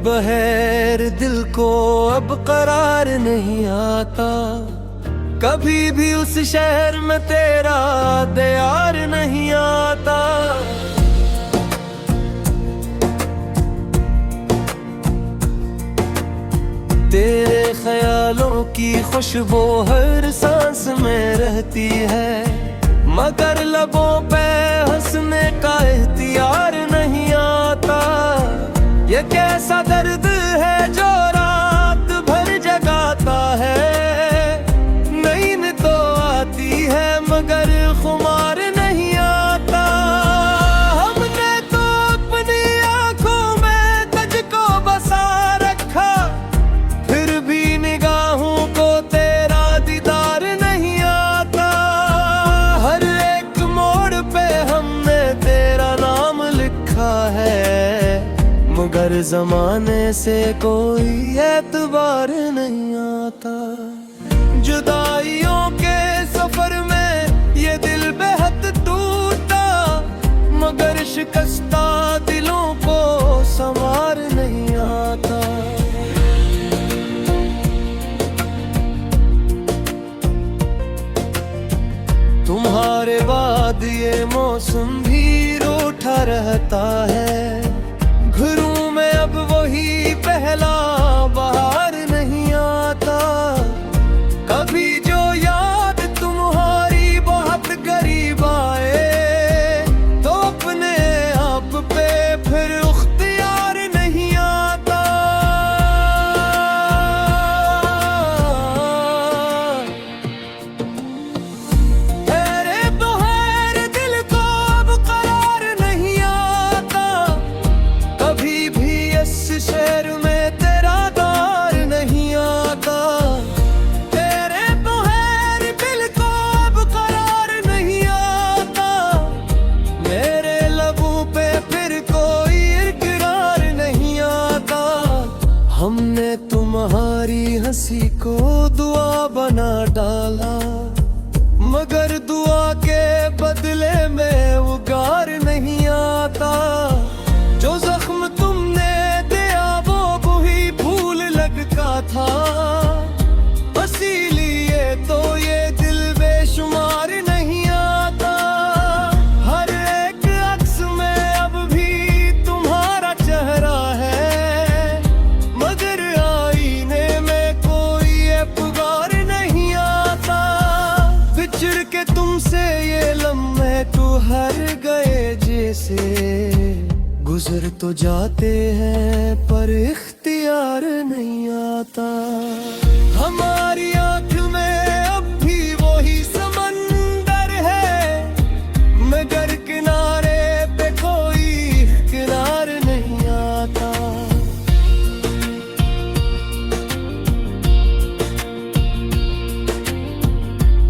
बहर दिल को अब करार नहीं आता, कभी भी उस शहर में तेरा दयार नहीं आता। तेरे ख्यालों की खुशबू हर सांस में रहती है, मगर लबों पे हंसने का इख्तियार नहीं आता। ये कैसा दर्द है जो रात भर जगाता है, नींद तो आती है मगर खुमार नहीं आता। हमने तो अपनी आंखों में तुझको बसा रखा, फिर भी निगाहों को तेरा दीदार नहीं आता। हर एक मोड़ पे हमने तेरा नाम लिखा है, मगर ज़माने से कोई एतबार नहीं आता। जुदाइयों के सफर में ये दिल बेहद टूटा, मगर शिकस्ता दिलों को संवार नहीं आता। तुम्हारे बाद ये मौसम भी रूठा रहता है, घरों में अब वही पहला बहार नहीं आता। कभी जो याद तुम्हारी बहुत करीब आए, तो अपने आप पे फिर इख्तियार नहीं आता। तेरे बगैर दिल को अब करार नहीं आता, कभी भी इस शहर में तेरा दार नहीं आता। तेरे बगैर दिल को अब करार नहीं आता, मेरे लबों पे फिर कोई इकरार नहीं आता। हमने तुम्हारी हंसी को दुआ बना डाला, मगर दुआ के बदले में उगार नहीं आता। जो जख्म तुमने दिया वो वही फूल लगता था, इसीलिए तो ये दिल बेशुमार नहीं आता। हर एक अक्स में अब भी तुम्हारा चेहरा है, मगर आईने में कोई एतबार नहीं आता। बिछड़ के तुमसे ये लम्हे तो हर गए जैसे, गुजर तो जाते हैं पर इख्तियार नहीं आता। हमारी आंख में अब भी वही समंदर है, मगर किनारे पे कोई किनार नहीं आता।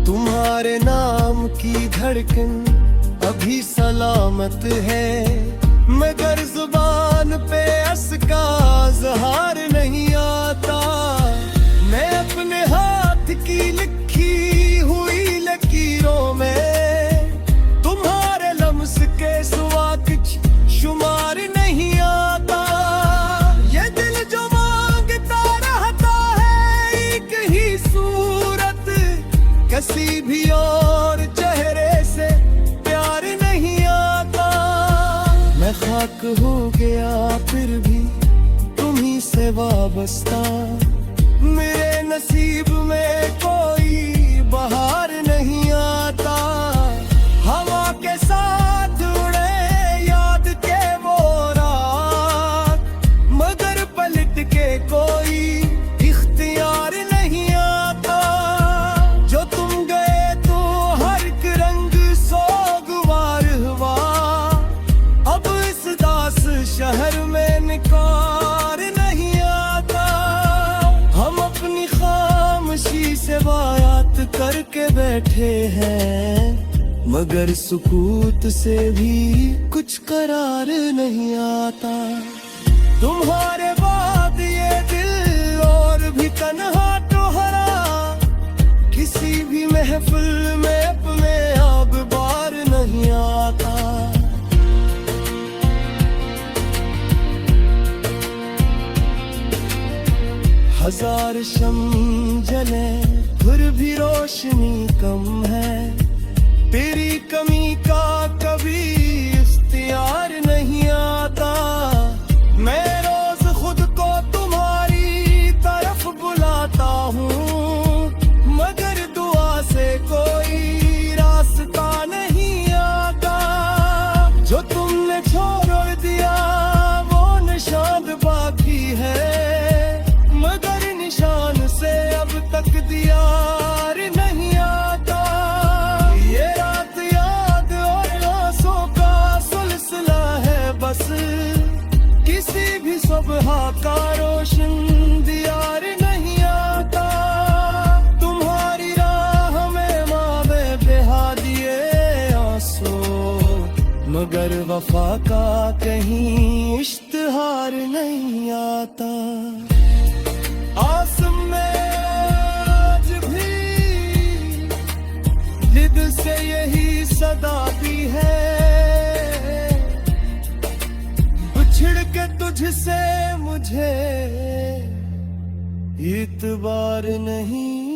तुम्हारे नाम की धड़कन अभी सलामत है, मगर जुबान पे असका ज़हार नहीं आता। मैं अपने हाथ की लिखी हुई लकीरों में तुम्हारे लम्स के सिवा कुछ शुमार नहीं आता। ये दिल जो मांगता रहता है एक ही सूरत, किसी भी और चेहरे से प्यार नहीं आता। मैं खाक हो गया फिर भी तुम्ही से वाबस्ता, मेरे नसीब में कोई बहार नहीं आता। हवा के साथ उड़े याद के वो रात, मगर पलट के कोई इख्तियार नहीं आता। जो तुम गए तो हर एक रंग सोगवार हुआ, अब इस दास शहर में निकार नहीं आता। हम अपनी खामोशी से बात करके बैठे हैं, मगर सुकूत से भी कुछ करार नहीं आता। तुम्हारे बाद ये दिल और भी तन्हा ठहरा, किसी भी महफिल में अपने आप बार नहीं आता। हजार शम जले फिर भी रोशनी कम है, तेरी कमी का कभी इख्तियार नहीं आता। मैं रोज खुद को तुम्हारी तरफ बुलाता हूँ, मगर दुआ से कोई रास्ता नहीं आता। जो तुमने छोड़ दिया वो निशान बाकी है, मगर निशान से अब तक दीदार नहीं आता। ये रात याद और आंसू का सिलसिला है बस, किसी भी सुबह का रोशन दीदार नहीं आता। तुम्हारी राह में मावे बहा दिए आंसू, मगर वफा का कहीं इश्तिहार नहीं आता। आसम में आज भी जिद से यही सदा भी है, बिछड़ के तुझसे मुझे इतबार नहीं